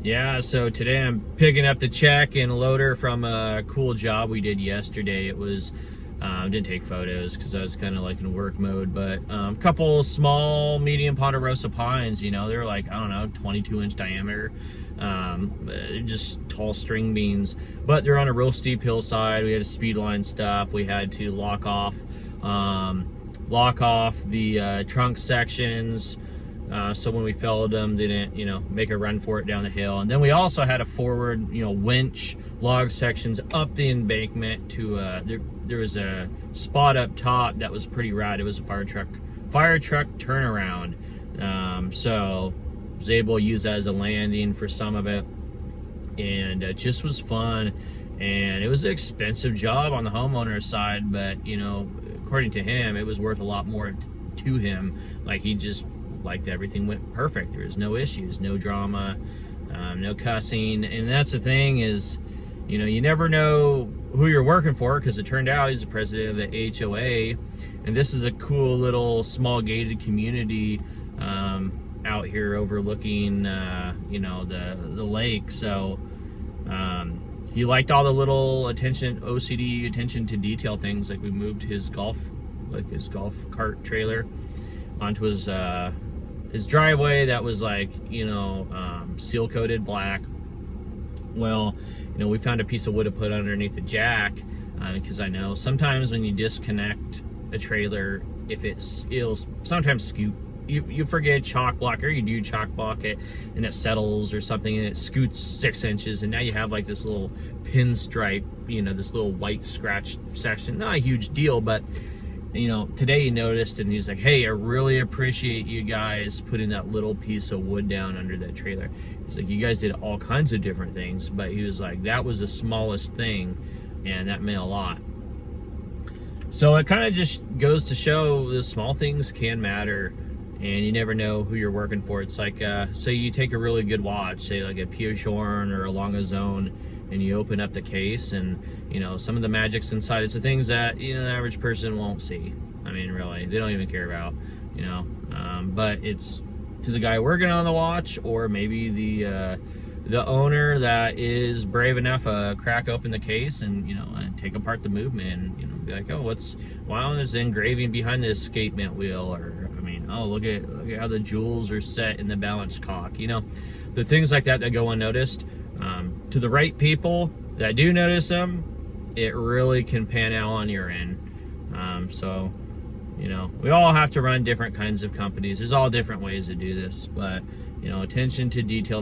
Yeah, so today I'm picking up the check and loader from a cool job we did yesterday. It was, didn't take photos because I was kind of like in work mode, but a couple small, medium Ponderosa pines, they're like, I don't know, 22-inch diameter, just tall string beans, but they're on a real steep hillside. We had a speed line stuff. We had to lock off the trunk sections. So when we felled them, they didn't, make a run for it down the hill. And then we also had a forward, winch log sections up the embankment to, there was a spot up top that was pretty rad. It was a fire truck turnaround. So I was able to use that as a landing for some of it. And it just was fun. And it was an expensive job on the homeowner's side, but, according to him, it was worth a lot more to him. Like, he just liked everything went perfect. There was no issues, no drama, no cussing. And that's the thing is, you never know who you're working for, because it turned out he's the president of the HOA, and this is a cool little small gated community out here overlooking the lake. So he liked all the little OCD attention to detail things. Like, we moved his golf cart trailer onto his driveway that was like, seal coated black. Well, we found a piece of wood to put underneath the jack, because I know sometimes when you disconnect a trailer, it'll sometimes scoot. You forget chalk block, or you do chalk block it and it settles or something, and it scoots 6 inches, and now you have like this little pinstripe, this little white scratch section. Not a huge deal, but today he noticed, and he's like, hey, I really appreciate you guys putting that little piece of wood down under that trailer. He's like, you guys did all kinds of different things, but he was like, that was the smallest thing, and that meant a lot. So it kind of just goes to show the small things can matter, and you never know who you're working for. It's like, say you take a really good watch, say like a Peugeot or a Lange Zone, and you open up the case, and some of the magic's inside. It's the things that the average person won't see. I mean, really, they don't even care about. But it's to the guy working on the watch, or maybe the owner that is brave enough to crack open the case and and take apart the movement, and be like, oh, why is the engraving behind the escapement wheel? Or oh, look at how the jewels are set in the balance cock. The things like that go unnoticed. To the right people that do notice them, it really can pan out on your end. So we all have to run different kinds of companies. There's all different ways to do this, but attention to detail